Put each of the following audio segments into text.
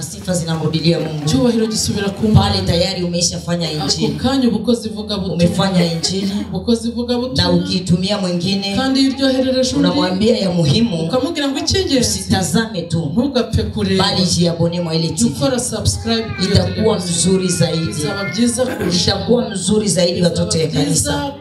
na sifa zinamrudilia Mungu. Cyubahiro gisubira ku Mana. Pale tayari umeshafanya injili. Ako kanya ubukozi vuga butumwa. Umefanya injili. Ubukozi vuga butumwa. Na ukiitumia mwingine. Kandi iryoherereje unamwambia ya muhimu. Ukamubwira ngo icyingenzi. Usitazame tu. Ntugapfe kureba. Bali jiabone mwa ile TV. Ukora subscribe. Itakuwa mzuri zaidi. Bizaba byiza kurusha. Itakuwa mzuri zaidi watoto ya kanisa.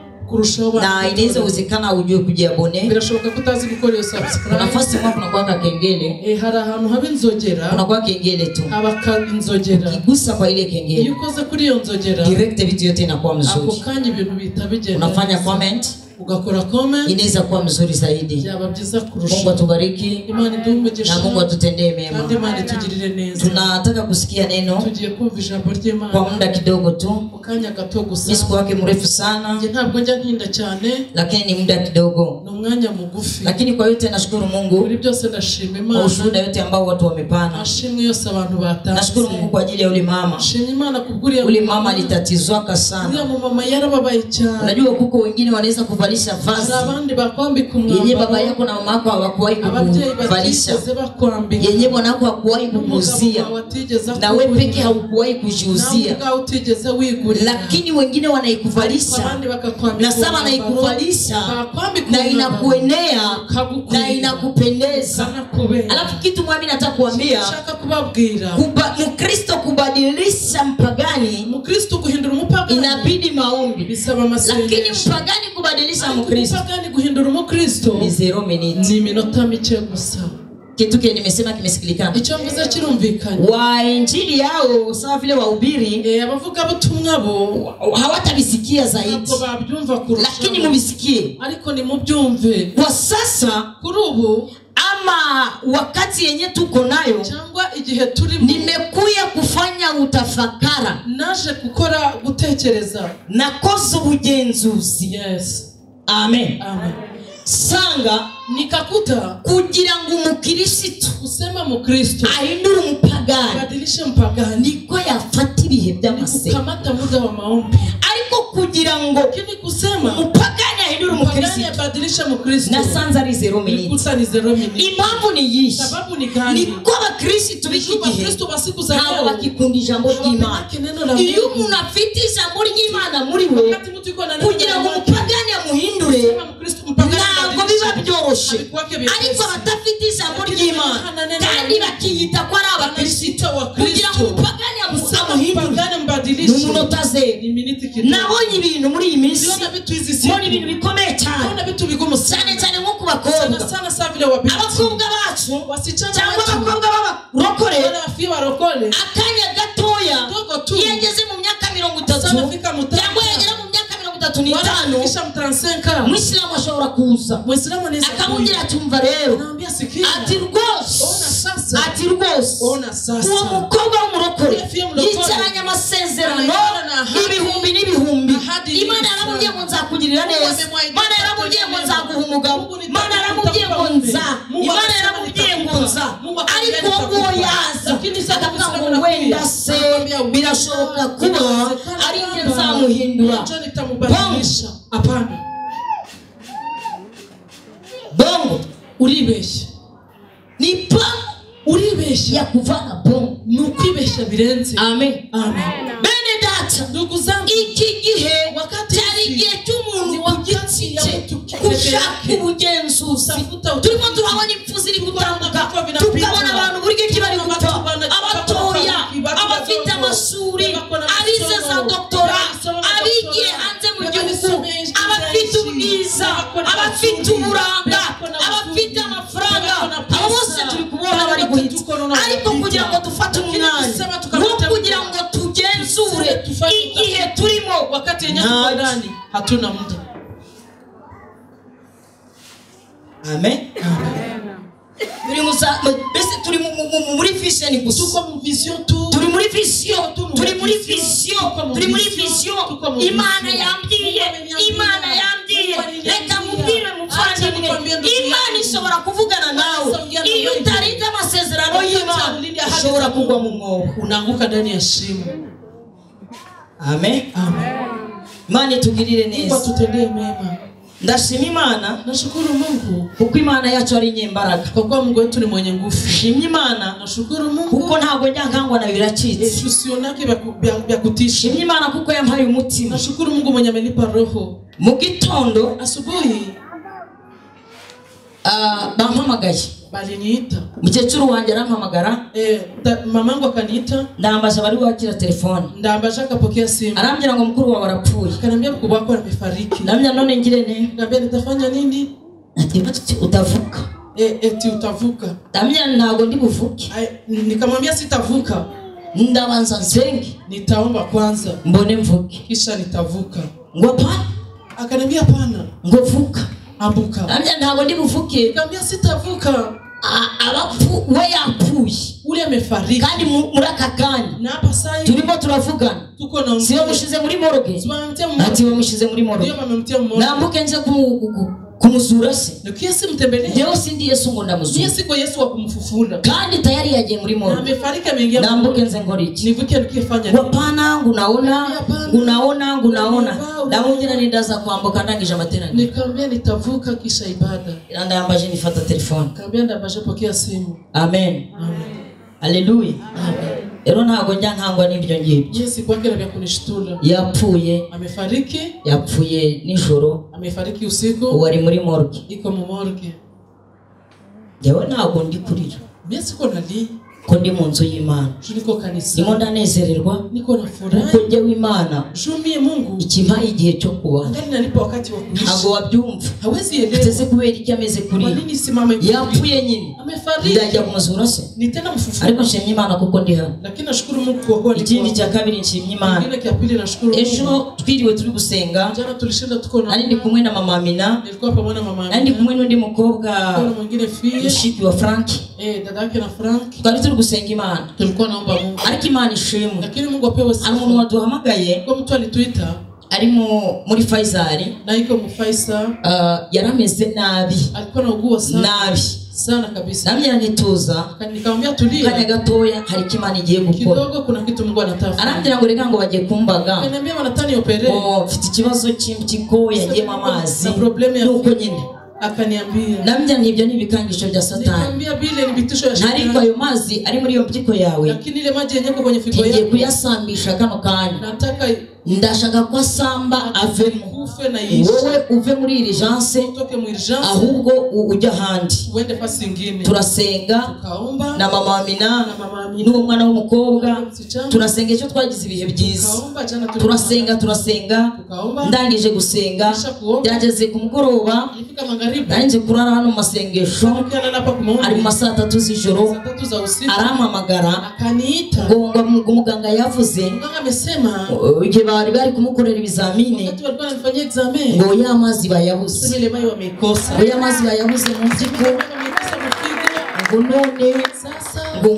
Na inaweza uwezekana ujue kujiabone. Birashoboka kutazi gukora iyo subscribe. Nafasi mwa kuna kwa kengele. Hari ahantu haba inzogera. Kuna kwa kengele tu. Abaka inzogera. Kigusa kwa ile kengele. Iyo ukoze kuri iyo nzogera. Direct vitu yote inakuwa mzuri. Ako kanya ibintu bita bigenda. Unafanya comment. Ugakora comment. Inaweza kuwa mzuri zaidi. Yaba byiza kurusha. Mungu atubariki. Imana iduhumugisha. Na Mungu atutendee mema. Kandi Imana itugirire neza. Tunataka kusikia neno. Tugiye kumva ijambo ry'Imana. Kwa muda kidogo tu. Ukanya gato gusa. Siku yake mrefu sana. Nje ntabwo njya ntinda cyane. Lakini ni muda kidogo. Ni umwanya mugufi. Lakini kwa yote nashukuru Mungu. Kuri byose ndashima Imana. Ushuhuda yote ambao watu wamepana. Nashimwe yose abantu batanze. Nashukuru Mungu kwa ajili ya ule mama. Nashimwe Imana kubwuriya ule mama alitatizwaka sana. Ule mama yarababaye cyane. Unajua kuko wengine wanaweza kuvalisha vazi. Abandi bakwambika umwambaro. Yenye baba yako na mama yako hawakuwahi kuvalisha. Yenye bwana wako hakuwahi kukuzia. Na wewe peke haukuwahi kujiuzia. Lakini wengine wanaikuvalisha. Na sasa wanaikuvalisha na inakuenea na inakupendeza. Alafu kitu mwami nataka kuambia. Mkristo kubadilisha mpagani. Mkristo kuhindura umupagani. Inabidi maombi. Lakini mpagani kubadilisha Mkristo. Mpagani kuhindura umukristo. Ni 0 minutes. Ni minota mike gusa. Kitu kile nimesema kimesikilikana. Icyo mvuze kirumvikanye. Wa injili yao sawa vile wahubiri abavuga butumwa bo hawatabisikia zaidi. Lakini mubisikie. Ariko ni mubyumve. Kwa sasa kuri ubu ama wakati yenye tuko nayo cyangwa igihe turimo nimekuya kufanya utafakara. Naje gukora gutekereza. Nakoze ubugenzuzi. Yes. Amen. Amen. Sanga nikakuta kugira ngo umukirisitu usema mukristo ahindure umupagani badilisha mpagani niko yafata ibihe by'amasezerano kukamata muda wa maombi. Ariko kugira ngo kini kusema umupagani ahindure umukirisitu badilisha mukristo na sanza ari 0 minutes. Kuta ni 0 minutes. Impamvu ni yishi. Sababu ni gani? Niko abakristo biki gihe Kristo basiku za leo bakikunda ijambo ry'Imana. Iyo umuntu afite ijambo ry'Imana muri we kugira ngo umupagani amuhindure ntabwo biba byoroshye. Ariko abatafite ijambo ry'Imana kandi bakiyita ko ari abakristo kugira ngo umupagani amuhindure mu munota 0. Nabonye ibintu muri iyi minsi muri ibintu bikomeye cyane cyane nko ku bakobwa. Abakobwa bacu cyangwa abakobwa b'abarokore akanya gatoya yageze mu myaka 30 cyangwa yagera mu myaka 35 Muislamu ashobora kuza akamubwira tumva rero ati rwose uwo mukobwa w'umurokore yicaranye amasezerano ibihumbi n'ibihumbi. Imana yaramubwiye ngo nzakugirira neza. Imana yaramubwiye ngo nzaguha umugabo. Imana yaramubwiye ngo Imana yaramubwiye ngo ariko ngo yaza akavuga ngo wenda se birashoboka kuba ari njye nzamuhindura. Apana bongo uribeshya. Ni uribeshya ya kuvana bongo nukwibeshya birenze. Amen. Amen. Bene data ndugu zangu, iki gihe cyari igihe cy'umuntu wagitsi kushaka ubugenzuzi. Turimo turabona impfu ziri gutambuka, tukabona abantu buri gihe bari gupfa, abatoya, abafite amashuri, abize za doktora, abigiye hanze mu gihugu, abafite ubwiza, abafite uburanga, abafite amafaranga, abo bose turi kubona bari guhita. Ariko kugira ngo dufate umwanya no kugira ngo tugenzure igihe turimo wakati yenye tukandani hatuna muda. Amen. Turi bese turi muri vision gusa. Tuko mu vision tu. Turi muri vision. Turi muri vision. Turi muri vision. Imana yambwiye. Reka mubwire muvandimwe. Imana ishobora kuvugana nawe. Iyo utarinda amasezerano y'Imana ishobora kugwa mu mwobo. Unanguka ndani ya shimo. Amen. Amen. Imana itugirire neza. Tutendee mema. ndashima Imana nashukuru Mungu kuko Imana yacu ari inyembaraga kwa kuwa Mungu wetu ni mwenye nguvu shimye Imana nashukuru Mungu kuko ntago njyankangwa na biracitse usionake vya kutisha shimye Imana kuko yampaye umutima nashukuru Mungu mwenye amenipa roho mu gitondo asubuhi bampamagaye baliniita mukecuru wanjye arampamagara mamangu akaniita ndambaza bari wakira telefone ndambaza akapokea simu arambwira ngo mukuru wawe arapfuye akaniambia mkubwa wako amefariki ndamya none ngire ne ngambia nitafanya nini ati utavuka eti utavuka ndamya ntago ndi buvuke nikamwambia sitavuka ndabanza nzenge nitaomba kwanza mbone mvuke kisha nitavuka ngo hapana akaniambia hapana ngo vuka ambuka ndamya ntago ndi buvuke nikamwambia sitavuka abapfu we yapfuye ule amefariki kandi muri aka kanya na hapa sasa turimo turavugana tuko na sio mushize muri morgue ati bamushize muri morgue ndio bamemtia morgue nambuke nje kumuzura se nukiye simtembelee leo sindi Yesu ngo ndamuzura niye siko Yesu wa kumfufura kandi tayari yagiye muri morgue amefariki ameingia nambuke nze ngori iki nivuke nikifanya hapana ngunaona ndamubwira nindaza kwambuka ndangije amateraniro nikamwambia nitavuka kisha ibada ndayambaje nifata telefone nikamwambia ndambaje pokea simu amen haleluya amen ero ntago njyankangwa n'ibyo ngibyo Yesu kwakira vya kunishitula yapfuye amefariki nijoro amefariki usiku wari muri morgue iko mu morgue yewe ntago ndi kurira mimi siko nali ko ndi mu nzu y'Imana niko kanisa nimo ndanezererwa niko na furaha ko njye w'Imana shumie Mungu ikimpaye igihe cyo kuba ndani nalipa wakati wa kuishi ntago wabyumva hawezi elewa ateze kubera iki ameze kuri nini simama yapfuye nyine amefariki ndajya kumuzura se ni tena mfufuka ariko nshimye Imana kuko ndi hano lakini nashukuru Mungu kwa kuwa ikindi cya kabiri nshimye Imana kile kia pili nashukuru Mungu ejo twiriwe turi gusenga jana tulishinda tuko na ari ndi kumwe na mama Amina nilikuwa pamoja na mama ari ndi kumwe n'undi mukobwa kuna mwingine fie mushiki wa Frank dada yake na Frank twari turi gusenga Imana tulikuwa naomba Mungu ariko Imana ishimwe lakini Mungu apewe sifa ari umuntu waduhamagaye kwa mtu alituita ari muri Faisal na iko mu Faisal yarameze nabi alikuwa anaugua sana kabisa namye nituza nikamwambia tulia kanya gatoya hari kimana igiye gukora kidogo kuna kitu Mungu anatafuta arambira ngo reka ngo bagiye kumbaga ananiambia wanatani opere mfite ikibazo cy'impyiko yagiye mu amazi nuko nyine akaniambia namye nibyo nibikangisho bya Satani nikamwambia bile ni bitisho ya Shetani ariko ayo mazi ari muri iyo mpyiko yawe lakini ile maji yenyewe kwenye figo yako ngiye kuyasambisha kano kanya nataka ndashaka ko asamba avemo kufe na yishi wowe uve muri urgence utoke mu urgence ahubwo ujya handi uende fasi nyingine turasenga tukaomba na mama Amina n'umwana w'umukobwa turasenga cyo twagize ibihe byiza turasenga ndangije gusenga byageze ku mugoroba nanje kurara hano masengesho ari mu saa 3 z'ijoro arampamagara akaniita ngo umuganga yavuze amesema bari kumukorera ibizamini ngo y'amazi bayabuze ngo y'amazi bayabuze mu mpyiko ngo none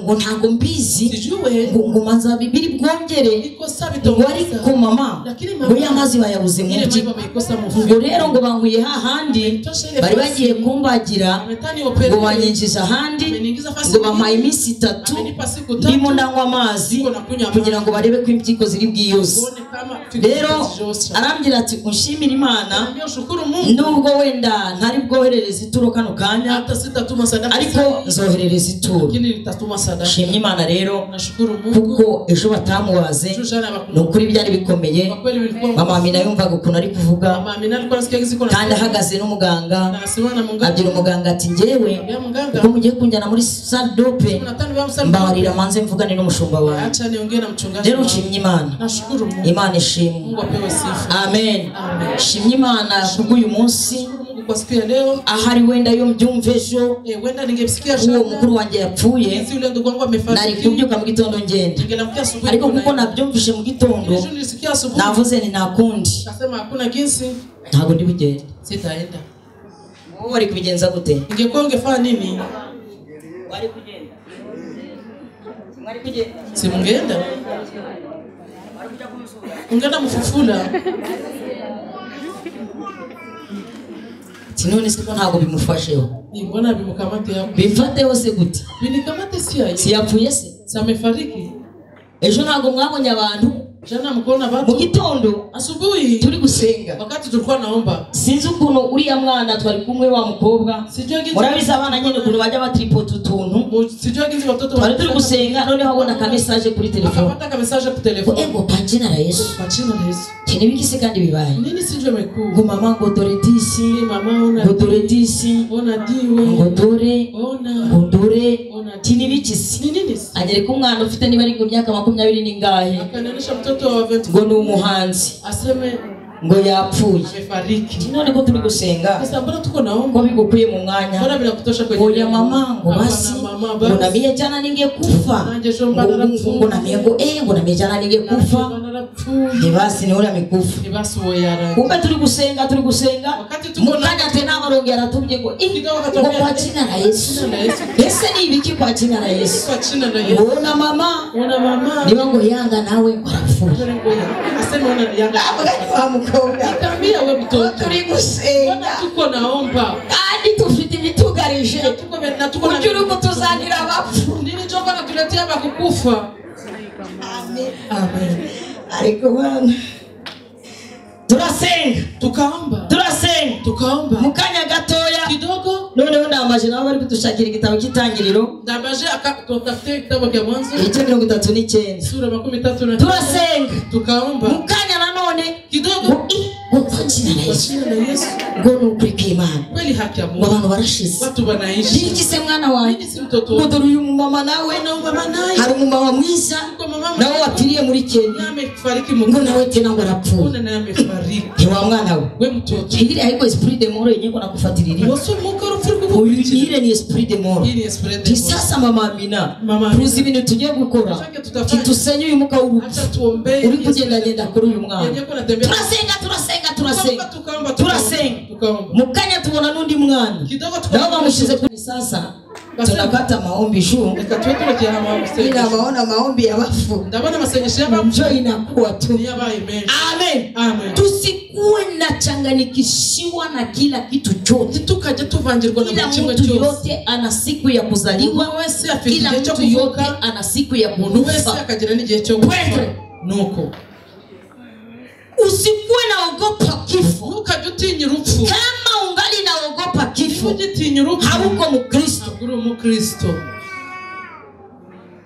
ngo ntago mbizi ngo manza bibiri bwongere ngo ariko mama ngo y'amazi bayabuze mu mpyiko ngo rero ngo banguye hahandi bari bagiye kumbagira ngo banyinjiza ahandi ngo bampaye iminsi 3 ndimo ndanywa amazi kugira ngo barebe ko impyiko ziri bwiyoze rero arambwira ati ushimira Imana nubwo wenda ntari bwoherereza ituro kano kanya ariko nzoherereza ituro shimye Imana rero kuko ejo batamubaze nukuri byari bikomeye mama Amina yumvaga ukuntu ari kuvuga kandi ahagaze n'umuganga agira umuganga ati njyewe uko mugiye kunjyana muri salle dope mbabarira manze mvugane n'umushumba wawe rero shimye Imana Imana ishimwe amen shimye Imana kubw'uyu munsi kwa siku ya leo ahari wenda yo mbyumve ejo wenda ningemsikia uwo mukuru wanjye yapfuye yule ndugu wangu amefariki nari kubyuka mu gitondo ngenda ariko kuko nabyumvishe mu gitondo navuze ni nakundi nasema hakuna jinsi ntago ndi bigenda sitaenda wowe wari kubigenza gute ingekuwa ungefanya nini wari kugenda mwari kugenda si mungeenda ungeenda mfufula sinone siko ntago bimufasheho mbona bimukamate yako bifateho se gute binikamate si yapfuye se samefariki ejo ntago mwabonye abantu Jana mkona watu. Mu gitondo asubuhi turi gusenga. Wakati tulikuwa naomba. Sinzi ukuntu uriya mwana twari kumwe wa mukobwa. Murabiza abana nyene ukuntu bajya batripota utuntu. Sijua gizi watoto twari turi gusenga none habona ka message kuri telefone. Akapata ka message ku telefone. Ego pagina la Yesu. Pagina la Yesu. Kene bikise kandi bibaye. Nini sijue mekuu. Ngo mama ngo dore disi. Mama ona. Ngo dore disi. Ona diwe. Ngo dore. Ona. Ngo dore. Ona. Kini bikisi. Nini? Agere ku mwana ufite niba ari ku myaka 20 ningahe. Akanenesha mtoto wa 20. Ngo ni umuhanzi. Aseme ngo yapfuye amefariki. None ko turi gusenga. Sasa mbona tuko naomba? Ngo bigukuye mu mwanya. Mbona bila kutosha kwenye. Oya mama ngo basi. Ngo namiye jana ningekufa. Ngo namiye ngo namiye jana ningekufa. Ni basi ni ule amekufa. Ni basi woyara. Kumbe turi gusenga. Wakati tuko na mukanya tena barongera tubye ngo ngo kwa jina la Yesu. Ese ni ibiki kwa jina la Yesu? Kwa jina la Yesu. Ona mama. Niba ngo yanga nawe warafuye. Aseme ona yanga. Nikamwambia wewe mtoto turi gusenga. Tuko naomba. Kandi tufite ibitugarije. Tuko na tuzanira abapfu. Nini choka na tuletea bakukufa. Amen. Ariko bana turasenga tukaomba mukanya gatoya kidogo none ndamaje nabo bari kutushakira igitabo kitangiriro ndamaje akatafute kitabo cya mwanzo 39 sura 33 turasenga tukaomba mukanya nanone kidogo Yesu ngo nukurika Imana kweli haki ya Mungu abantu barashize watu banaishi niki mwana wanjye mtoto ngo dore uyu mama nawe hari umumama mwiza nawe wapiriye muri Kenya amefariki ngo nawe tena ngo arapfuye nawe amefariki wa mwana we mtoto hili haiko esprit de mort yenyewe kuna kufuatilia wosu mukoro furiko ile ni esprit de mort sasa mama Amina tuzi ibintu tugiye gukora kitusenye uyu muka uri kugenda kuri uyu mwana turasenga mukanya tubona nundi mwana nabo bamushize kuri sasa tunakata maombi shu ina maona maombi ya wafu ndabona masengesho y'abapfu inakuwa tu amen tusikuwe na changanikishiwa na kila kitu chote tukaje tuvangirwa na kimwe cyose yote ana siku ya kuzaliwa wese afite igihe cyo kuvuka ana siku ya kunufa wese akagira n'igihe cyo gupfa nuko usikuwe naogopa kifo ukaje utinya urupfu kama ungali naogopa kifo ugitinya urupfu hauko mukristo uri umukristo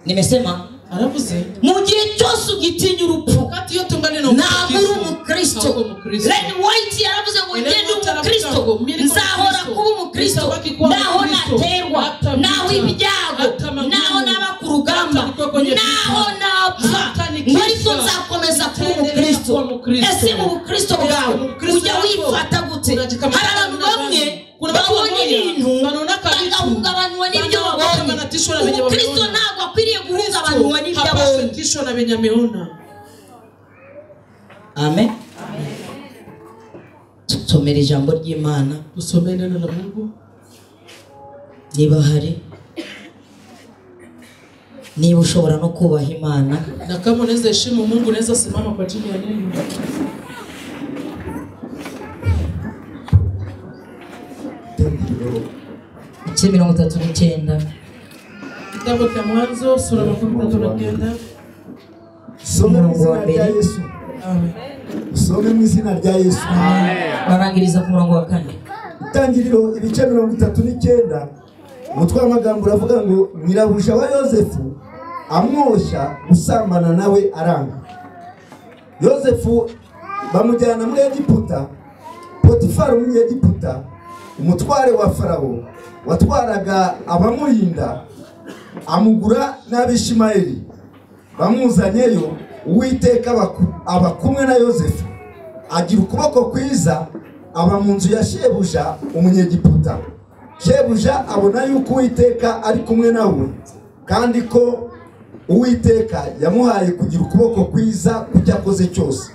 nimesema aravuze mu gihe cyose ugitinya urupfu kati yo tungane no mukristo Len White yaravuze ngo ngende umukristo nzahora kuba umukristo naho naterwa naho ibyago naho naba ku rugamba naho napfa ariko nzakomeza kuba umukristo ese mu bukristo bwawe ujya wifata gute hari abantu bamwe babonye ibintu bagahungabanywa n'ibyo babonye umukristo ntabwo akwiriye guhungabanywa n'ibyo abonye amen tusomere ijambo ry'Imana tusomere neno la Mungu niba hari niba ushobora no kubaha Imana na kama unaweza heshimu Mungu unaweza simama kwa ajili ya neno 39 kitabu cha Mwanzo sura 39 Some mu izina rya Yesu. Amen. Some mu izina rya Yesu. barangiriza ku murongo wa 4 Itangiriro ibice 39 umutwe w'amagambo uravuga ngo nyirabuja wa Yosefu amwosha gusambana nawe aranga. Yosefu bamujyana muri Egiputa. Potifari w'Egiputa umutware wa Farao watwaraga abamurinda amugura n'Abishimayeli bamuzanyeyo. Uwiteka abakumwe na Yosefu agira ukuboko kwiza aba mu nzu ya shebuja umunyegiputa. Shebuja abona yuko Uwiteka ari kumwe nawe kandi ko Uwiteka yamuhaye kugira ukuboko kwiza kujyakoze cyose.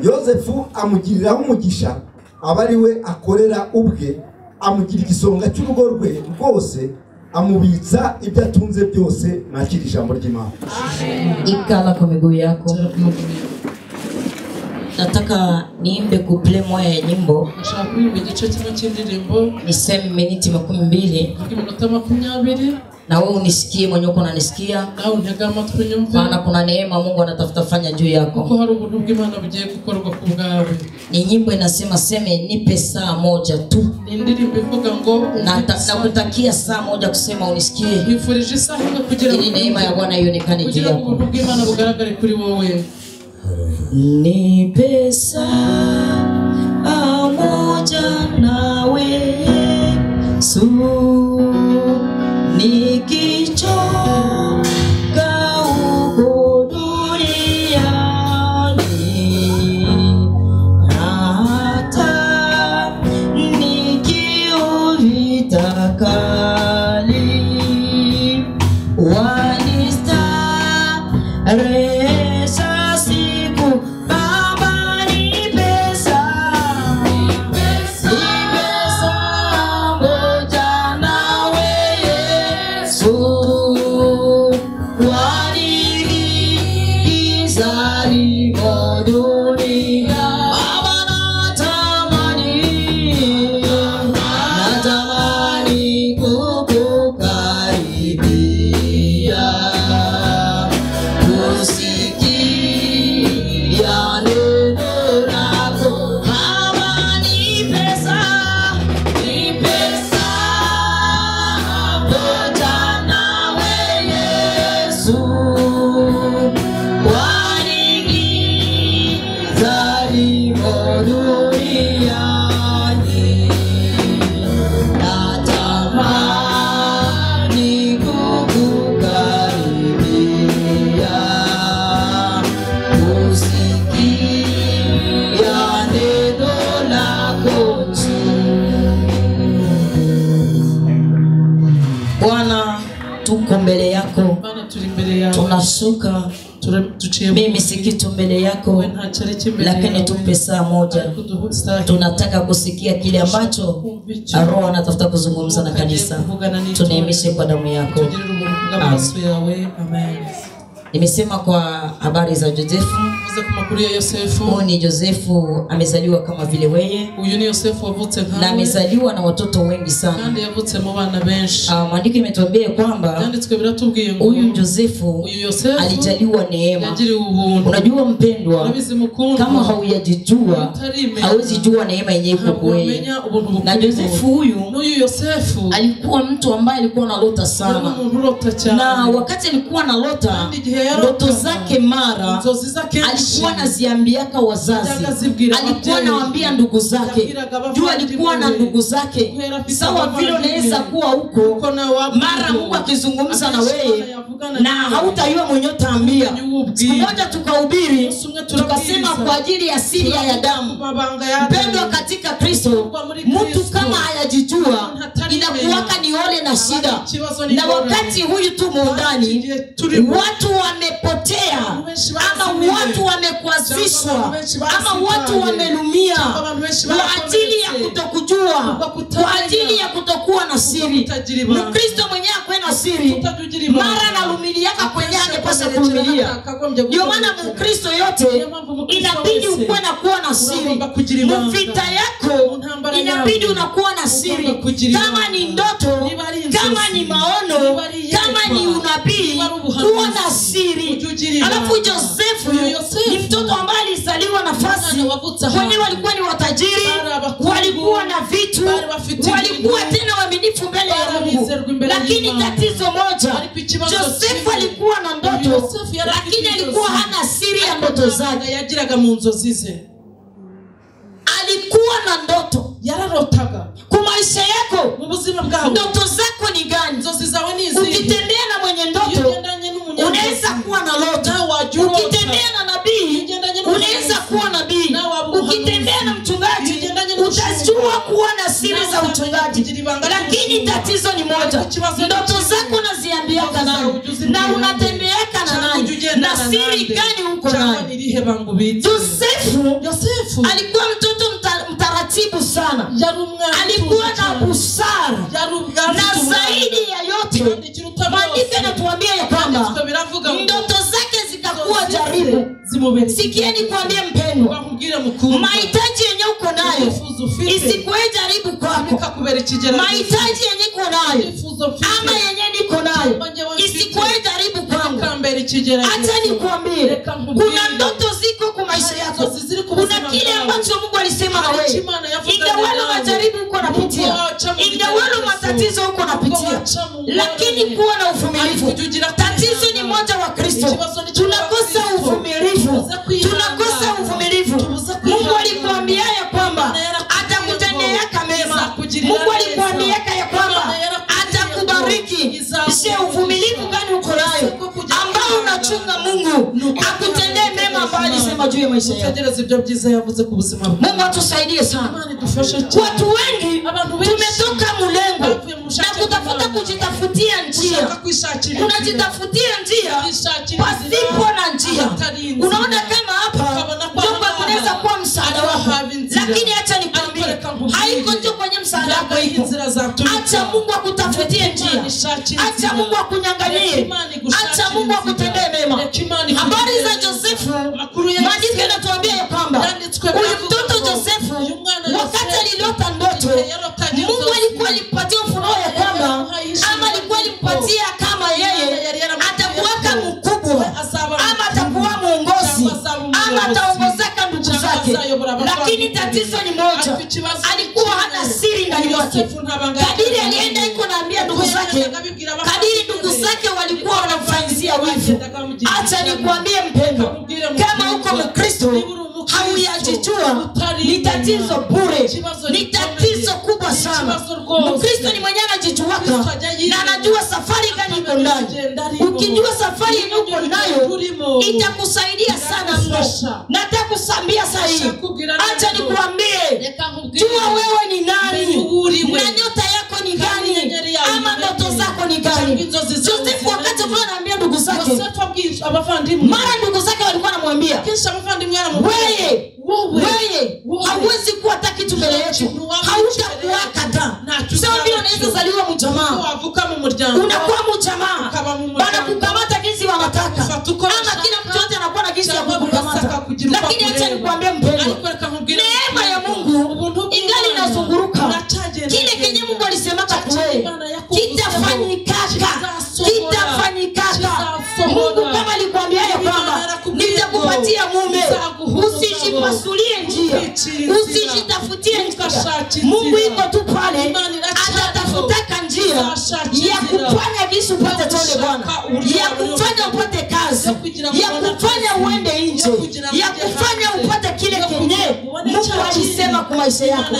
Yosefu amugiriraho umugisha abari we akorera ubwe, amugira igisonga cy'urugo rwe rwose, amubitsa ibyo atunze byose. Nakira ijambo ry'Imana. Ikala kwa miguu yako. Nataka niimbe couple moja ya nyimbo. Nashaka kuimba igice kimwe cy'indirimbo niseme miniti 20 iminota 20 Na wewe unisikie mwenyewe uko unanisikia. Nawe untega amatwi unyumve. Maana kuna neema Mungu anatafuta fanya juu yako. Kuko hari ubuntu bw'Imana bugiye gukorwa ku bwawe. Ni nyimbo inasema seme nipe saa moja tu. Ni indirimbo ivuga ngo nakutakia saa moja kusema unisikie. Nifurije isaha imwe kugira ngo neema ya Bwana ionekane juu yako. Ubuntu bw'Imana bugaragare kuri wowe. Nipe saa moja nawe Yesu nikichoka huko duniani hata nikiuvita kali wanistaresha siku Baba nipe saa moja nawe Yesu wanigiza dunia Baba natamani kukukaribia kusikia neno lako Baba nipe saa moja nawe Yesu wanigiza duniani natamani kukukaribia kusikia neno lako Bwana tuko mbele yako Bwana turi imbere yawe. tunashuka mimi si kitu mbele yako lakini tupe saa moja tunataka kusikia kile ambacho Roho anatafuta kuzungumza na kanisa tunaimishe kwa damu yako Amen. Nimesema kwa habari za Josefu. Huyu ni Josefu amezaliwa kama vile wewe. Na amezaliwa na watoto wengi sana. Maandiko imetuambia kwamba huyu Josefu alijaliwa neema. Unajua mpendwa, kama haujajijua hauwezi jua neema yenyewe iko wewe. Na Josefu huyu alikuwa mtu ambaye alikuwa analota sana. Na wakati alikuwa analota ndoto zake mara alikuwa anaziambiaka wazazi, alikuwa anawaambia ndugu zake. Juu alikuwa na ndugu zake. Sawa vile unaweza kuwa huko mara Mungu akizungumza na wewe na hautajua mwenyewe utaambia. Siku moja tukahubiri tukasema kwa ajili ya siri ya damu. Mpendwa katika Kristo, mtu kama hayajijua inakuwaka ni ole na shida. Na wakati huyu tu ndani watu wamepotea ama watu wamekwazishwa ama watu wamelumia kwa ajili ya kutokujua, kwa ajili ya kutokuwa na siri. Mkristo mwenyewe akwe na siri mara na lumiliaka kwenye angepasa kulumilia. Ndio maana Mkristo yote inabidi ukuwe na kuwa na siri. Mvita yako inabidi unakuwa na siri. Kama ni ndoto, kama ni maono, kama ni unabii, kuwa na siri. Alafu Josefu ni mtoto ambaye alizaliwa nafasi wenye walikuwa ni watajiri, walikuwa na vitu, walikuwa tena waaminifu mbele ya Mungu. Lakini tatizo moja, Josefu alikuwa na ndoto lakini alikuwa hana siri ya ndoto zake. Alikuwa na ndoto, yararotaga. Kwa maisha yako, ndoto zako ni gani? Ukitembea na mwenye ndoto unaweza kuwa na ndoto. Ukitembea na nabii unaweza kuwa nabii. Ukitembea na mchungaji utajua kuwa na siri za uchungaji. Lakini tatizo ni moja, ndoto zako unaziambiaka nani na unatembeaka na nani na siri gani uko nayo? Josefu alikuwa mtoto mtaratibu sana, alikuwa na busara, na zaidi ya yote maandiko yanatuambia ya kwamba ndoto zake zikakuwa jaribu. Sikieni kuambia mpendwa, mahitaji yenye uko nayo isikuwe jaribu kwako. Mahitaji yenye uko nayo ama yenye niko nayo nayo isikuwe jaribu kwangu. Acha nikwambie, kuna ndoto ziko kwa maisha yako, kuna kile ambacho Mungu alisema na wewe. Ingewalo majaribu uko unapitia, ingewalo matatizo uko unapitia, lakini kuwa na uvumilivu. Tatizo ni moja wa Kristo, tunakosa uvumilivu, tunakosa uvumilivu. Mungu alikuambia ya kwamba atakutendea mema, Mungu alikuambia ya kwamba atakubariki. Je, uvumilivu gani uko nayo ambao unachunga Mungu akutendee mema ambayo alisema juu ya maisha yako? Mungu atusaidie sana. Watu wengi tumetoka mlengo na kutafuta kujitafutia njia. Unajitafutia njia pasipo na njia. Unaona kama hapa ndio kunaweza kuwa msaada wako, lakini acha nikwambie, haiko ndio kwenye msaada wako iko. Acha Mungu akutafutie njia, acha Mungu akunyang'anyie, acha Mungu akutendee mema. Habari za Josefu, maandiko yanatuambia ya kwamba huyu mtoto Josefu wakati alilota ndoto, Mungu alikuwa alimpatia ufunuo ya kwamba ama alikuwa alimpatia kama yeye atakuwa mkubwa ama atakuwa muongozi ama ataongozeka ndugu zake. Lakini tatizo ni moja, alikuwa hana siri ndani mwake. Kadiri alienda iko naambia ndugu zake, kadiri ndugu zake walikuwa wanamfanyia wivu. Acha nikwambie mpendo, kama uko Mkristo hauyajijua, ni tatizo bure, ni tatizo kubwa sana. Mkristo ni mwenye anajijuaka na anajua safari gani iko ndani. Ukijua safari uko nayo itakusaidia sana mno. Nataka kusambia sasa hivi, acha nikwambie, jua wewe ni nani na nyota yako ni gani ama ndoto zako ni gani. Joseph wakati anaambia ndugu zake, mara ndugu zake walikuwa wanamwambia, wewe hauwezi kuwa hata kitu mbele yetu, hautakuwa kata. Sawa vile unaweza zaliwa mjamaa, unakuwa mjamaa, bana kukamata jinsi wanataka, ama kila mtu yote anakuwa na jinsi ya kukamata. Lakini acha nikwambie mpendo, neema ya Mungu ingali inazunguruka. Kile kenye Mungu alisema wewe kitafanyikaka. Mungu kama alikwambia ya kwamba nitakupatia mume, usijipasulie njia, usijitafutie njia. Mungu yuko tu pale, atatafutaka njia ya kufanya visu upate tole Bwana, ya kufanya upate kazi, ya kufanya uende nje, ya kufanya upate kile kenye Mungu alisema kwa maisha yako.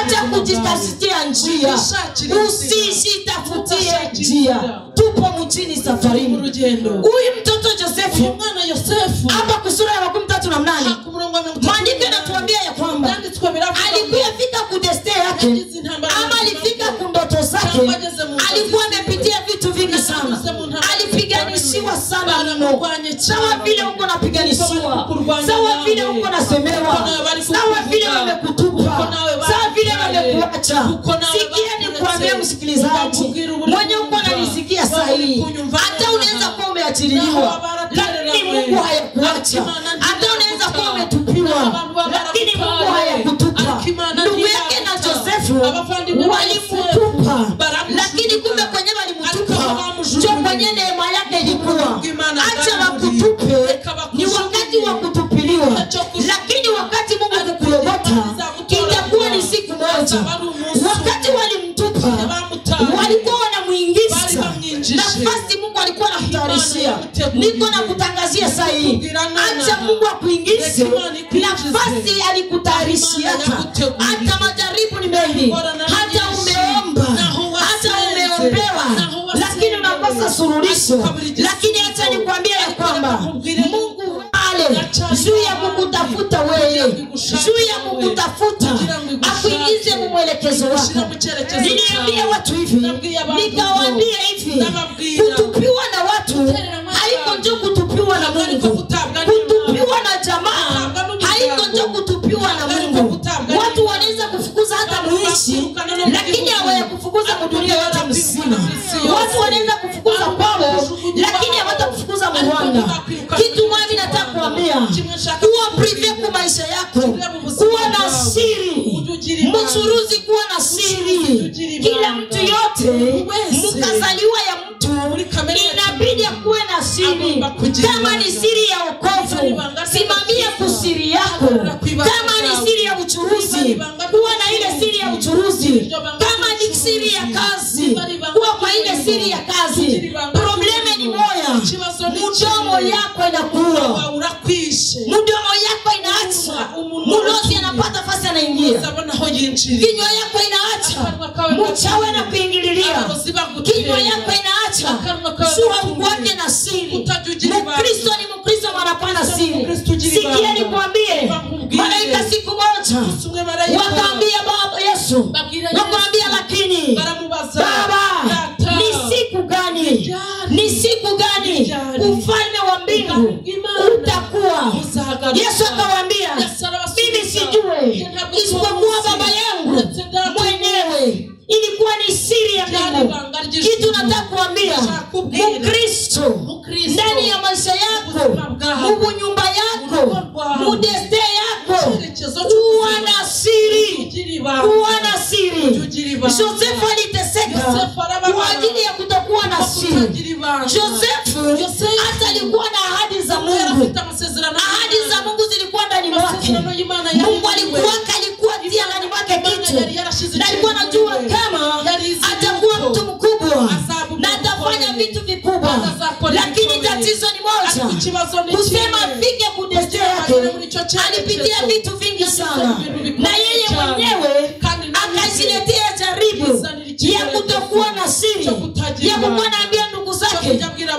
Acha kujitafutia njia, usijitafutie njia. Tupo mchini safarini. Huyu mtoto Josefu hapa kusura ya 13:8 maandiko yanatuambia ya kwamba alikuwa fika kudeste yake ama alifika kundoto zake. Alikuwa amepitia vitu vingi sana, alipiganishiwa sana mno. Sawa vile uko napiganishiwa, sawa vile uko nasemewa, sawa vile wamekutupa, sawa vile wamekuacha. Sikia nikwambie msikilizaji mwenye uko ananisikia saa hii, hata unaweza kuwa umeachiliwa lakini Mungu hayakuacha. Hata unaweza kuwa umetupiwa lakini Mungu hayakutupa. Ndugu yake na Josefu walimtupa, lakini kumbe kwenye walimtupa ndio kwenye neema yake ilikuwa. Acha wakutupe, ni wakati wa kutupiliwa, lakini wakati Mungu kukulogota itakuwa ni siku moja. Wakati walimtupa walikuwa wanamuingiza nafasi Mungu alikuwa anamtarishia. Niko na kutangazia sasa hii, acha Mungu akuingize nafasi alikutayarishia. Hata majaribu ni mengi, hata umeomba, hata umeombewa, lakini unakosa suluhisho. Lakini acha nikwambie ya kwamba Mungu ale juu ya kukutafuta wewe, juu ya kukutafuta akuingize mwelekezo wako. Niliambia watu hivi, nikawaambia hivi, kutupiwa na watu haiko ndio kutupiwa na Mungu. Kutupiwa na jamaa haiko ndio kutupiwa na Mungu. Watu wanaweza kufukuza hata muishi, lakini hawakufukuza kudunia yote mzima. Watu wanaweza kufukuza kwao, lakini hawatakufukuza Rwanda. Kitu mimi nataka kuambia, kuwa prive kwa maisha yako, kuwa na siri. Mchuruzi kuwa na siri. Kila mtu yote mkazaliwa ya mtu inabidi kuwe na siri. Kama ni siri ya wokovu, simamia kusiri yako. Kama ni siri ya uchuruzi, kuwa na ile siri ya uchuruzi. Kama ni siri ya kazi, kuwa kwa ile siri ya kazi. Probleme ni moya, mdomo yako inakuwa, mdomo yako inaacha, mulozi anapata fasi anaingia, kinywa yako inaacha, mchawe na kuingililia, kinywa yako inaacha, suha mkwake na siri. Mkristo ni Mkristo wanapana siri. Sikia nikwambie, malaika siku moja wakaambia Baba Yesu, wakaambia lakini Baba, ni siku gani? Ni siku gani ufalme wa mbingu utakuwa? Yesu akawaambia, mimi sijue isipokuwa Baba yangu mwenyewe. Ilikuwa ni siri ya Mungu. Kitu nataka kuambia, Mkristo ndani ya maisha yako, Mungu nyumba yako, mudeste yako, kuwa na siri. Kuwa na siri. Joseph aliteseka kwa ajili ya kutokuwa na siri. Joseph hata alikuwa na ahadi za Mungu. Ahadi za Mungu zilikuwa ndani mwake. Mungu alikuwa tia ndani mwake kitu. Na alikuwa anajua kama atakuwa mtu mkubwa na atafanya vitu vikubwa. Lakini tatizo ni moja, kusema fike kudeste yake. Alipitia vitu vingi sana, na yeye mwenyewe akajiletea jaribu ya kutokuwa na siri, ya kukuwa naambia ndugu zake,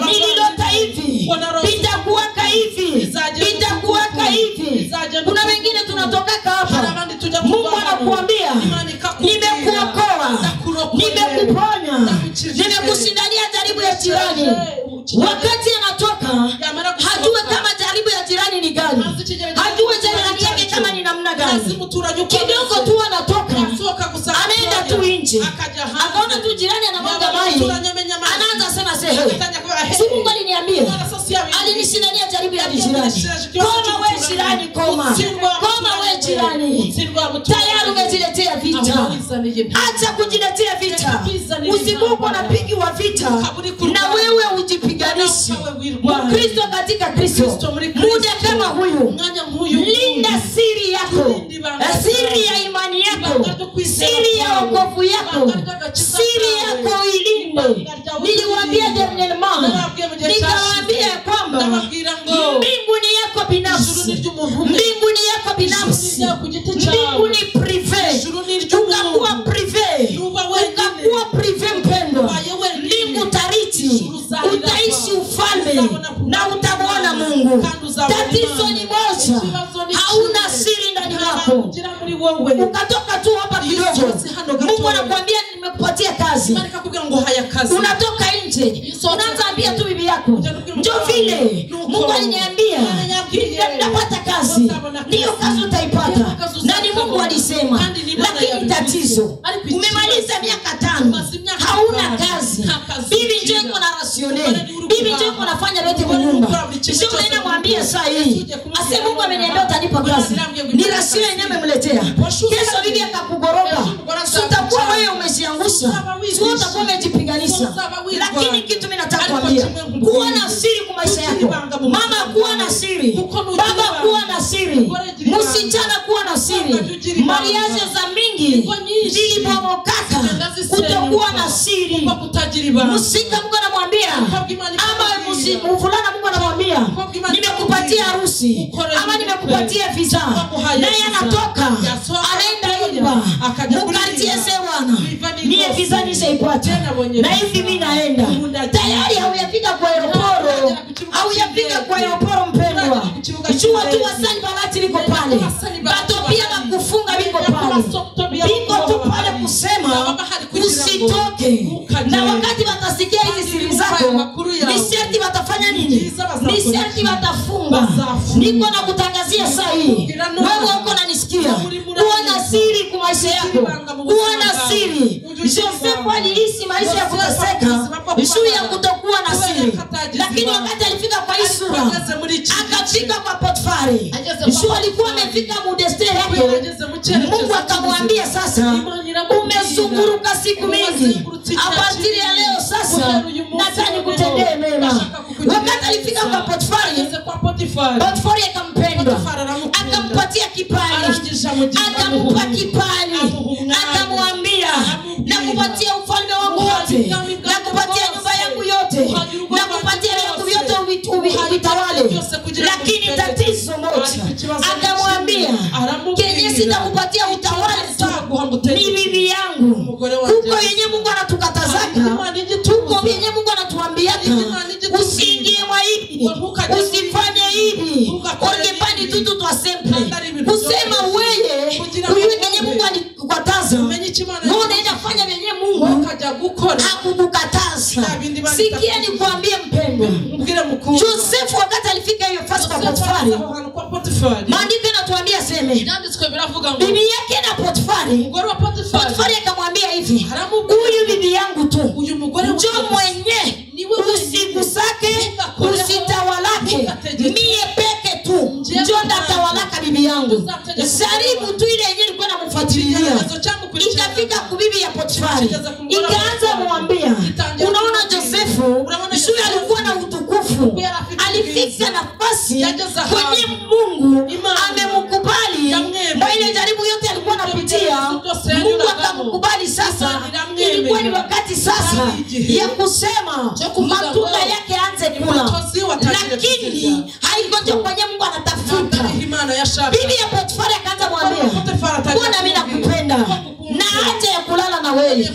nililota hivi, itakuwaka hivi, itakuwaka hivi. Kuna wengine tunatoka hapa, Mungu anakuambia nimekuokoa, nimekuponya, nimekushindania jaribu ya jirani. Wakati anatoka hajue kama jaribu ya jirani ni gani, hajue jirani yake kama ni namna gani. Kidogo tu anatoka, anaenda tu nje, akaona tu jirani anamwaga maji, anaanza sema si Mungu aliniambia, alinishindania jaribu ya jirani. Koma wewe jirani, koma wewe jirani, tayari umejiletea vita. Acha kujiletea vita. Usikuwa unapigiwa vita na wewe ujipiganishi. Mkristo katika Kristo, muda kama huyu, linda siri yako, siri ya imani yako, siri ya wokovu yako, siri yako ilinde. Niliwaambia dernièrement, nikawaambia kwamba mbingu ni yako binafsi, mbingu ni yako binafsi, mbingu ni privé. Ukakuwa privé, ukakuwa privé mpendwa, mbingu tariti, utaishi ufalme na utamwona Mungu. Tatizo ni moja, hauna siri ndani yako. Ukatoka tu hapa kidogo, Mungu anakuambia nimekupatia kazi, unatoka nje, unaanza ambia tu bibi yako, njoo vile Mungu aliniambia napata kazi. Ndiyo kazi utaipata, na ni Mungu alisema. Lakini tatizo, umemaliza miaka 5, hauna kazi. Bibi njoo iko na rationel, bibi njoo iko nafanya yote kwa nyumba. Sio unaenda mwambie saa hii, ase Mungu ameniambia utanipa kazi, ni rationel yenyewe amemletea. Kesho bibi akakugoroga, utakuwa wewe umejiangusha, sio utakuwa umejipiganisha. Lakini kitu mimi nataka kuambia, kuwa na siri kwa maisha yako. Mama kuwa na siri, baba kuwa na siri, msichana kuwa na siri. Mariaje za mingi zilipomokaka kutokuwa na siri. Musika Mungu anamwambia, ama mvulana Mungu anamwambia, nimekupatia harusi ama nimekupatia visa, naye anatoka anaenda Imba mukartie sewana, niye visa nishaipata na hivi mimi naenda. Tayari hauyafika kwa aeroporo, hauyafika kwa aeroporo mpendwa. Chua tu wasali balati liko pale, bato pia na kufunga biko pale, biko tu pale kusema usitoke. Na wakati watasikia hizi siri zako, ni sharti watafanya nini? Ni sharti watafunga. Niko na kutangazia saa hii, wewe uko unanisikia, kuwa na siri kwa maisha yako, kuwa na siri. Joseph aliishi maisha ya kuteseka juu ya kutokuwa na siri, lakini wakati alifika kwa Isura, akafika kwa Potifari, juu alikuwa amefika mudeste yake. Mungu akamwambia sasa, umezunguruka siku mingi, a partir ya leo sasa sasa nataka kutendea mema. Wakati alifika kwa Potifari akampenda, akampatia kibali, akampa kibali, akamwambia nakupatia ufalme wangu wote, nakupatia nyumba yangu yote, nakupatia vitu vyote vitawale. Lakini tatizo moja, akamwambia kenye sitakupatia utawale ni bibi yangu. Huko yenye Mungu anatukatazaka, huko yenye Mungu anatuambiaka usiingie mwa hivi, usifanye hivi, orgepani tutu twa simple. Kusema wewe uyue kenye Mungu alikukataza, wewe unaenda fanya yenye Mungu hakukukataza. Sikia nikwambie mpendwa, Joseph wakati alifika hiyo fasi kwa Potifari, maandiko yanatuambia sema bibi yake na Potifari akamwambia hivi, huyu bibi yangu tu, njoo mwenye usigusake, usitawalake, mie peke tu njoo ndatawalaka bibi yangu. Jaribu tu ile yenyewe ilikuwa namfuatilia, ikafika kwa bibi ya Potifari, ikaanza kumwambia, unaona Josefu shule alikuwa na utukufu, alifika nafasi kwenye Mungu amemkubali. Kwa ile jaribu yote alikuwa anapitia, Mungu akamkubali. Sasa ilikuwa ni wakati sasa ya kusema matunda yake anze kula, lakini haikoje kwenye Mungu anatafuta. Bibi ya Potifari akaanza kumwambia, Bwana mimi nakupenda, na haja ya kulala na wewe,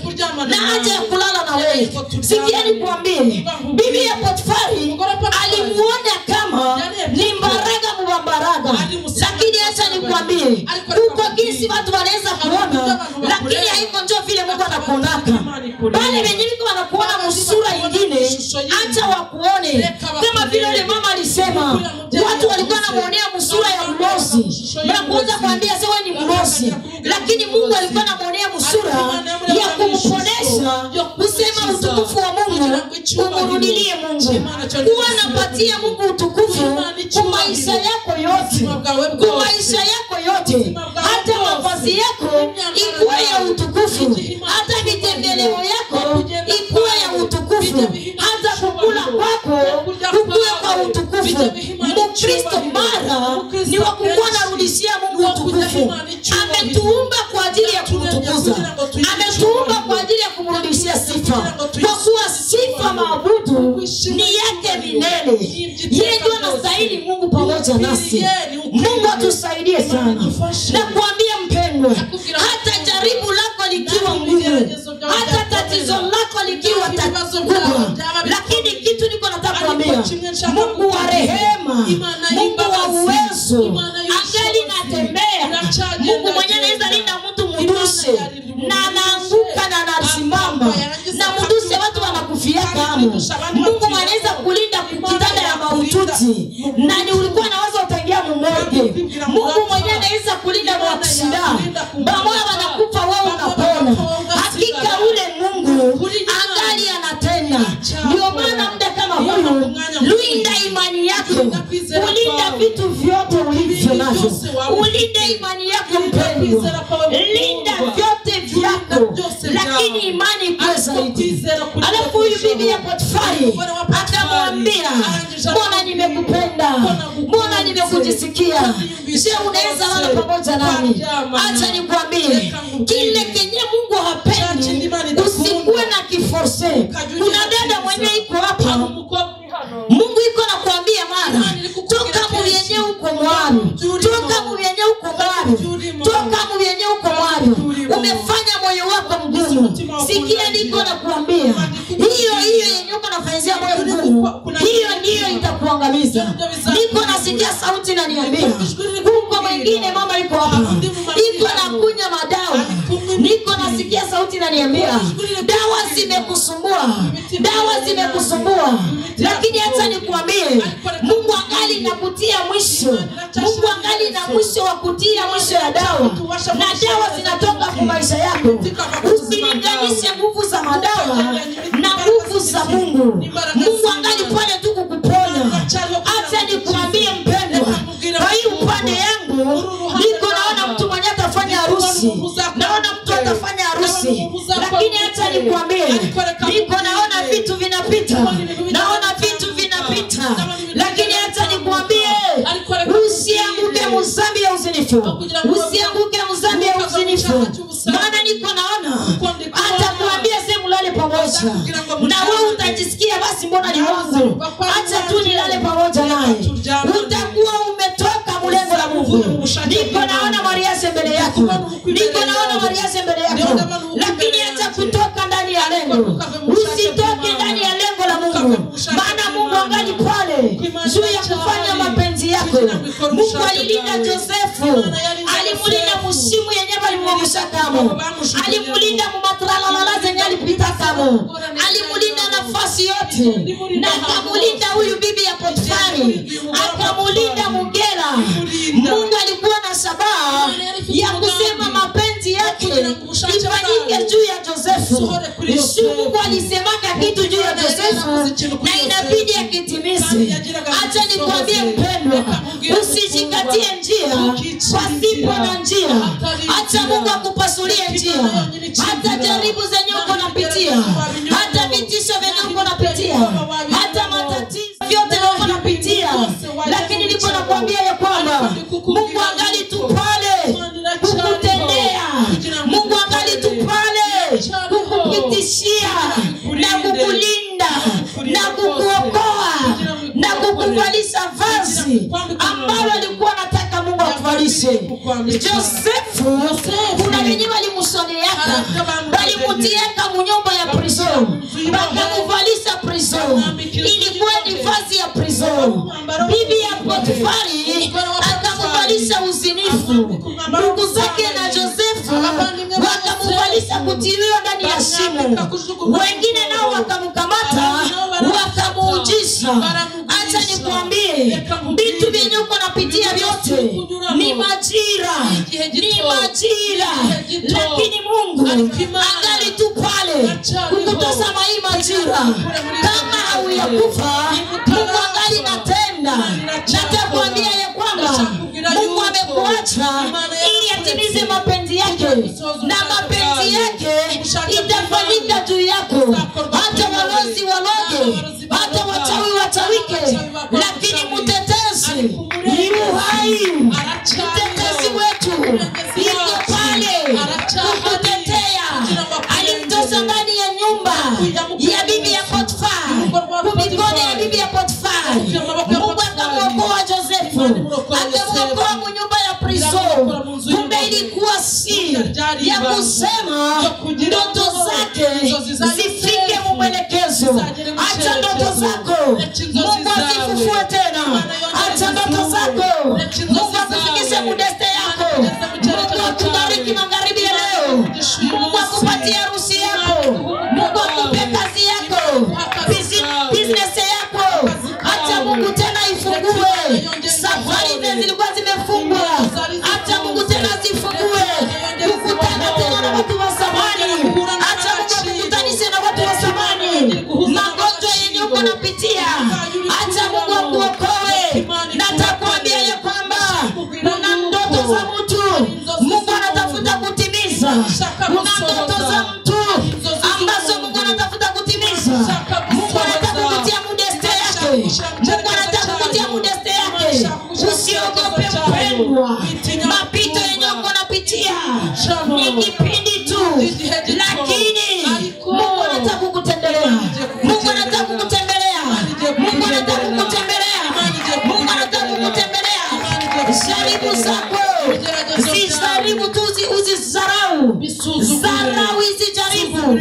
na haja ya kulala na wewe. Sikia nikwambie, bibi ya Potifari alimuona kama ni mbaraga mbaraga, lakini acha nikwambie, huko jinsi watu wanaweza kuona, lakini haiko njoo vile Mungu anakuonaka. Bali wenyewe wanakuona msura nyingine, acha wakuone. Kama vile ile mama alisema, watu walikuwa wanamuonea msura ya mlozi, na kuanza kuambia sewe ni mlozi, lakini Mungu alikuwa anamuonea msura ya kumponesha, kusema utukufu wa Mungu umurudilie Mungu. Kuwa napatia Mungu utukufu kwa maisha yako yote, kwa maisha yako yote, hata mavazi yako ikuwe ya utukufu, hata vitembeleo yako ikuwe ya utukufu, hata kukula kwako kukuwe kwa utukufu. Mkristo mara ni wa kukuwa narudishia Mungu utukufu. Ametuumba kwa ajili ya kumtukuza, ametuumba kwa ajili ya kumrudishia sifa, kwa kuwa sifa maabudu ni yake milele. Yeye ndiye anastahili Mungu pamoja nasi. Mungu atusaidie sana. Na kuambia mpendwa, hata jaribu lako likiwa ngumu, hata tatizo lako likiwa kubwa, lakini kitu niko nataka kuambia, Mungu wa rehema, Mungu wa uwezo, angali natembea. Mungu mwenye anaweza linda mtu muduse na anaanguka na anasimama, na muduse watu wanakufia kama. Mungu anaweza kulinda kitanda ya maututi, na ni ulikuwa na wazo utaingia mmoja. Mungu mwenye anaweza kulinda mwakishinda, bamoya wanakufa wao unapona. Hakika ule Mungu angali anatenda. Ndio maana muda kama huyu, linda imani yako, ulinda vitu vyote ulivyo navyo, ulinda imani yako mpendwa, linda vyote vyako, lakini imani kwa zaidi. Alafu huyu bibi ya Potifari akamwambia, Bwana nimekupenda, Bwana nimekujisikia, je unaweza lala pamoja nami? Acha nikwambie, kile kenye Mungu hapendi usikuwe na kiforce. Kuna dada mwenye iko hapa, Mungu iko nakuambia mara, toka mwenye uko mwani, toka mwenye uko mwani, toka mwenye uko mwani, umefanya moyo wako mgumu. Sikia niko nakuambia, hiyo yenye uko nafanyia moyo mgumu, hiyo ndiyo itakuangamiza. Niko nasikia sauti inaniambia, huko mwingine mama iko hapa, iko nakunywa madawa. Niko nasikia sauti inaniambia, dawa zimekusumbua, dawa zimekusumbua. Lakini hata nikwambie, Mungu angali nakutia mwisho. Mungu angali na mwisho wa kutia mwisho ya dawa, na dawa zinatoka kwa maisha yako. Usilinganishe nguvu za madawa na nguvu za Mungu. Mungu angali pale tu kukuponya. Hata nikwambie mpendwa, kwa hii upande yangu niko naona mtu mwenye atafanya harusi, naona mtu atafanya harusi, lakini hata nikwambie, niko naona vitu vinapita, naona vitu vinapita, lakini hata nikuambie usianguke muzambi ya uzinifu, usianguke muzambi ya uzinifu, maana niko naona hata kuambia sehemu lale pamoja na wewe utajisikia basi mbona ni wangu, acha tu nilale pamoja naye, utakuwa umetoka mlengo la Mungu. Niko naona Maria mbele yako, niko naona Maria mbele yako, lakini acha kutoka ndani ya lengo, usitoke ndani ya lengo la Mungu, maana Mungu angali pale juu ya kufanya mapenzi yako. Mungu alilinda Josefu, alimulinda musimu yenyewe alimwangusha kamo, alimulinda mumatrala zenye alipita kamo, alimulinda nafasi yote, na akamulinda huyu bibi ya Potifari, akamulinda Mugera. Mungu alikuwa na sababu ya kusema mapenzi yake ifanyike juu ya Josefu. Mungu alisemaka kitu juu ya Josefu na inabidi akitimize. Acha nikwambie mpendwa, usijikatie njia pasipo na njia. Acha Mungu akupasulie njia. Hata jaribu zenye uko napitia, hata vitisho venye uko napitia, hata matatizo vyote uko napitia, lakini niko nakwambia ya kwamba Mungu angali tu pale kukutendea. Mungu angali tu pale kukupitishia na kukulinda na kukuokoa na kukuvalisha vazi ambalo alikuwa anataka Mungu akuvalishe. Josefu kuna wenye walimusoneaka, walimutiaka munyumba ya prison, wakamuvalisha prison, ilikuwa ni vazi ya prison. Bibi ya Potifari akamuvalisha uzinifu, ndugu zake na Josefu wakamuvalisha kutiliwa ndani ya shimo, wengine nao wakamukamata wakamuujisha. Acha nikwambie, vitu vyenye uko napitia vyote ni majira, ni majira, lakini Mungu angali tu pale kukutazama hii majira. Kama hauyakufa, Mungu angali natenda. Natakwambia ya kwamba Mungu amekuacha ili atimize mapenzi yake, na mapenzi yake itafanyika juu yako. Hata walozi waloge, hata wachawi wachawike, lakini mtetezi ni uhai. Mtetezi wetu yuko pale kukutetea. Alimtosa ndani ya nyumba ya bibi ya Potifari, kumikono ya bibi ya Potifari. Mungu akamwokoa Josefu, akamwokoa munyumba ya prison. Kumbe ilikuwa si ya kusema ndoto zake zifike mwelekezo. Acha ndoto zako Mungu azifufue tena. Acha ndoto zako Mungu akufikishe mudeste yako. Mungu akubariki magharibi ya leo. Mungu akupatie harusi yako. Mungu akupe kazi yako, business yako. Acha Mungu tena ifungue safari zilikuwa zimefungwa. Acha Mungu tena zifungue, kukutana tena na watu wa zamani. Acha Mungu akukutanishe na watu wa zamani. Magonjwa yenye uko napitia, acha Mungu akuokoe. Natakwambia ya kwamba kuna ndoto za mtu Mungu anatafuta kutimiza. Kuna ndoto za mtu ambazo Mungu anatafuta kutimiza. Mungu anataka kutia mudeste yake. Mungu anataka kutia mudeste yake. Usiogope mpendwa, mapito yenye uko napitia ni kipindi tu, lakini Mungu anataka kukutembelea. Mungu anataka kukutembelea. Mungu anataka kukutembelea. Mungu anataka kukutembelea. Jaribu zako zisijaribu tu uzizarau. Zarau izijaribu.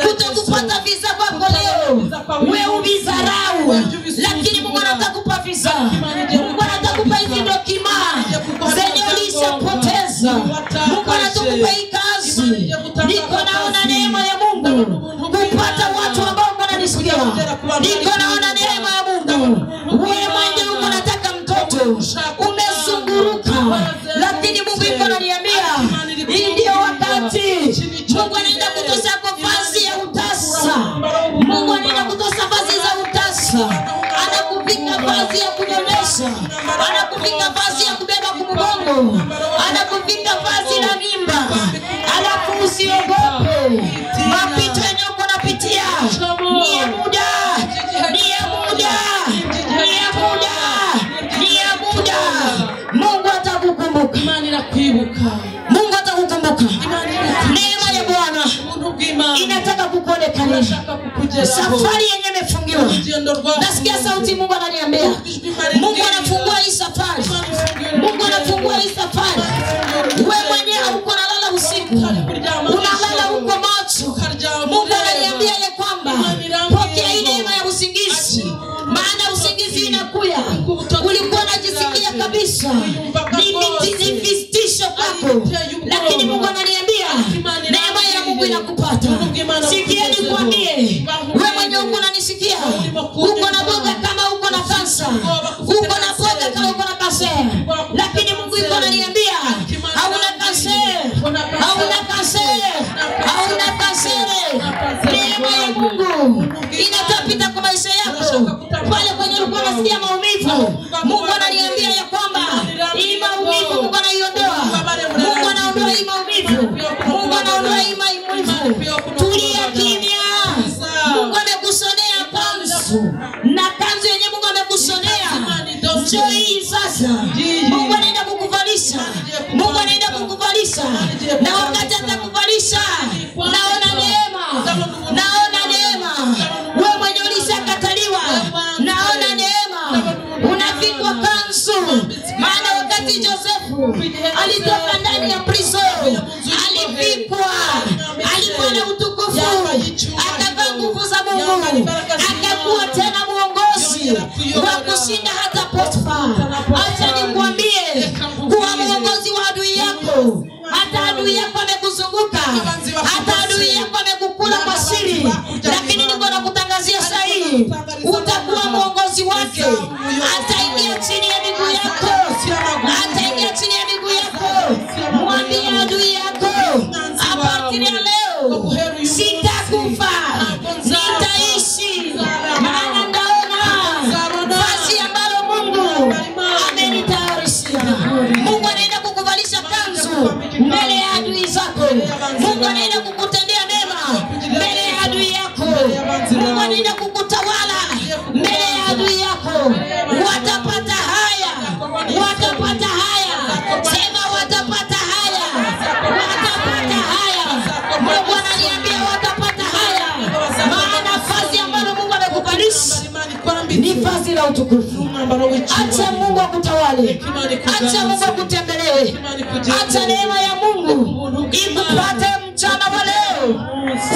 Kutakupata visa kwako leo, wewe ubizarau, lakini Mungu anataka kukupa visa. Mungu anataka kukupa hizi dokima zenye ulishapoteza. Mungu anataka kukupa hii kazi. Niko naona neema ya Mungu kupata watu ambao wananisikia. Niko naona neema ya Mungu. Wewe mwenyewe unataka mtoto, umezunguruka, lakini Mungu yuko ananiambia hii ndio wakati. Mungu anaenda kutosa vazi ya utasa. Mungu anaenda kutosa vazi za utasa. Anakuvika vazi ya kunyonyesha, anakuvika vazi ya kubeba kumgongo, anakuvika vazi la mimba. Alafu usiogope mapito yenye uko napitia, ni ya muda. Mungu atakukumbuka. Neema ya Bwana inataka kukuonekanisha. Safari yenyewe imefungiwa. Nasikia sauti Mungu ananiambia. Mungu anafungua hii safari. Mungu anafungua hii safari. Wewe mwenyewe uko nalala usiku. Unalala huko macho. Mungu ananiambia ya kwamba pokea ile neema ya usingizi. Maana usingizi inakuja. Ulikuwa unajisikia kabisa ni vitisho kwako. Lakini Mungu ananiambia neema ya Mungu inakupata. Sikia nikwambie, wewe mwenyewe uko unanisikia. Uko na boga kama uko na kansa. Uko na boga kama uko na kansa. Lakini Mungu yuko ananiambia hauna kansa. Hauna kansa. Hauna kansa. Neema ya Mungu inatapita kwa maisha yako. Pale kwenye ulikuwa unasikia maumivu, Mungu ananiambia ya kwamba hii maumivu Mungu anaiondoa. Mungu anaondoa hii maumivu. Mungu anaondoa hii maumivu. Tulia kimya. Mungu amekushonea kanzu. Na kanzu yenyewe Mungu amekushonea. Njoo hii sasa. Mungu anaenda kukuvalisha. Mungu anaenda kukuvalisha. Na wakati atakuvalisha, naona neema. Naona neema. Wewe mwenye ulishakataliwa, naona neema. Unavikwa kanzu. Maana wakati Josefu alitoka ndani ya prison, alivikwa. Alikuwa na utukufu. Akavaa nguvu za Mungu. Akakuwa tena muongozi wa kushinda hata Potifa. Acha nikwambie kuwa muongozi wa adui yako. Hata adui yako amekuzunguka. Hata adui yako amekukula kwa siri. Lakini niko nakutangazia sasa hivi utakuwa muongozi wake. Ataingia chini ya miguu yako. Ataingia chini ya miguu yako. Mwambie adui yako, apartiria leo sitakufa, nitaishi. Maana ndaona vazi ambalo Mungu amenitayarishia. Mungu anaenda kukuvalisha kanzu mbele ya adui zako. Mungu anaenda kukutendea mema mbele ya adui yako. Mungu anaenda kukutawala mbele ya adui yako. Watapata haya. Watapata haya. Sema watapata haya. Watapata haya. Mungu ananiambia watapata haya. Maana vazi ambalo Mungu amekuvalisha ni vazi la utukufu. Acha Mungu akutawale. Acha Mungu akutembelee. Acha neema ya Mungu ikupate mchana wa leo.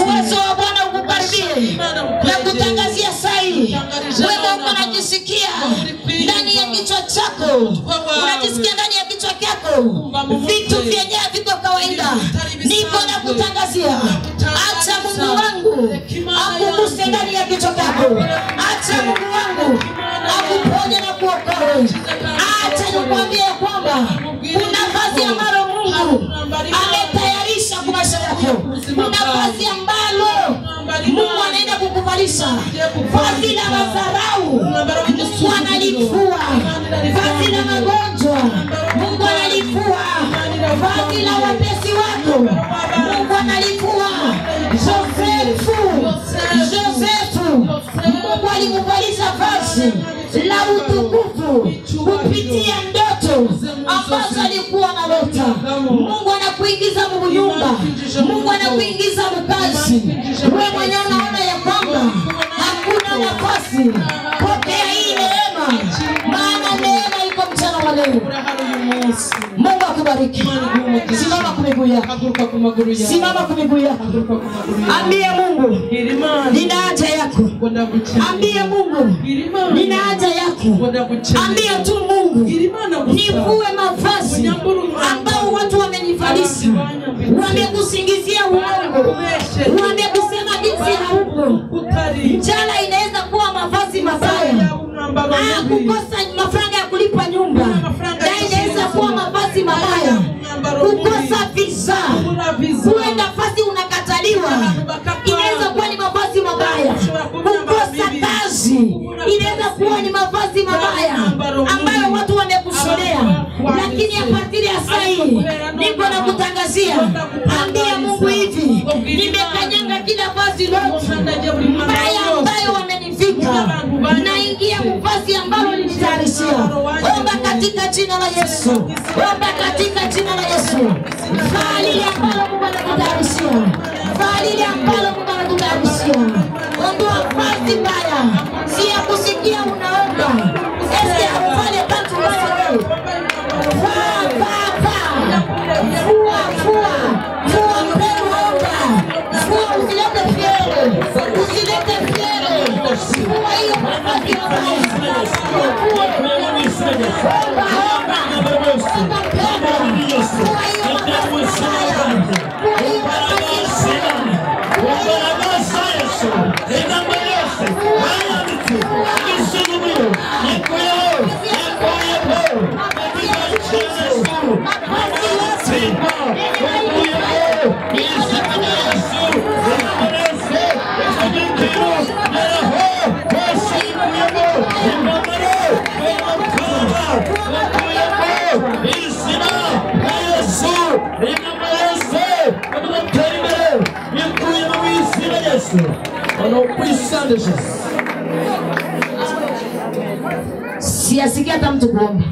Uwezo wa Bwana ukukaribie. Na kutangazia sai. Wewe uko unajisikia ndani ya kichwa chako. Unajisikia ndani ya kichwa chako vitu vyenyewe viko kawaida. Niko na kutangazia. Acha Mungu wangu akuguse ndani ya kichwa chako. Acha Mungu wangu akuponye na kuokoa. Acha nikwambie kwamba kuna vazi ambalo Mungu ametayarisha kwa maisha yako. Kuna vazi ambalo Mungu anaenda kukuvalisha. Vazi la madharau Mungu analifua. Vazi la magonjwa Mungu analifua. Vazi la wapesi wako Mungu analifua. Josefu Mungu alikuvalisha vazi la utukufu kupitia ndoto ambazo alikuwa analota. Mungu anakuingiza mnyumba. Mungu anakuingiza mkazi. Wewe mwenyewe unaona ya kwamba hakuna nafasi. Pokea hii neema. Maana neema iko mchana wa leo. Mungu akubariki. Simama kwa miguu yako. Simama kwa miguu yako. Ambie Mungu nina haja yako. Ambie Mungu nina haja yako. Ambie tu Mungu nivue mavazi ambao watu wamenivalisha. Wamekusingizia uongo. Wamekusema jinsi hauko. Njala inaweza kuwa mavazi mabaya. Kukosa mafranga ya kulipa nyumba. Na inaweza kuwa mavazi mabaya. Kukosa visa. Kuwe nafasi unakataliwa. Inaweza kuwa ni mavazi mabaya. Kukosa kazi. Inaweza kuwa ni mavazi mabaya ambayo watu wamekushonea. Lakini ya partiri ya sahi niko na kutangazia. Ambia Mungu hivi, nimekanyanga kila vazi lote mbaya ambayo wamenifika. Naingia mvazi ambalo nilitayarishia. Omba katika jina la Yesu. Omba katika jina la Yesu. Vali ambalo Mungu anakutayarishia. Vali ambalo Mungu anakutayarishia. Ondoa vazi mbaya. Si ya kusikia unaomba. Esi afanye watu wasikie. Fua mpendo omba. Fua usilete fiere. Usilete fiere. Fua hiyo vazi mbaya. Siyasikia hata mtu kuomba.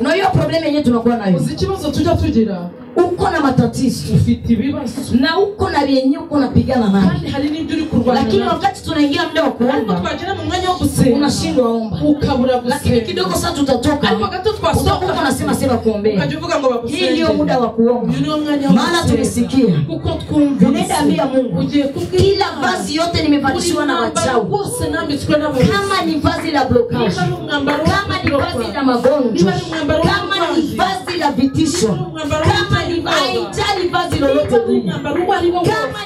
Na hiyo problem yenyewe tunakuwa nayo. Uzikibazo tujya tugira. Uko na matatizo, ufite ibibazo na uko na yenyewe uko napigana nayo. Kandi hari n'ibyo uri kurwana. Lakini wakati tunaingia muda wa kuomba, twagera mu mwanya wo gusenga, unashindwa omba. Ukabura gusenga. Lakini kidogo sasa tutatoka. Hapo gato twasoka. Uko nasema sema kuombea. Ukajivuga ngo bagusenge. Hii ndio muda wa kuomba. Maana tumesikia. Kuko twumva. Tunaenda ambia Mungu. Kila vazi yote nimevalishwa na wachawi. Kama ni vazi la blockage. Kama ni vazi la magonjwa. Kama ni vazi la vitisho. Kama ni vazi lolote. Kama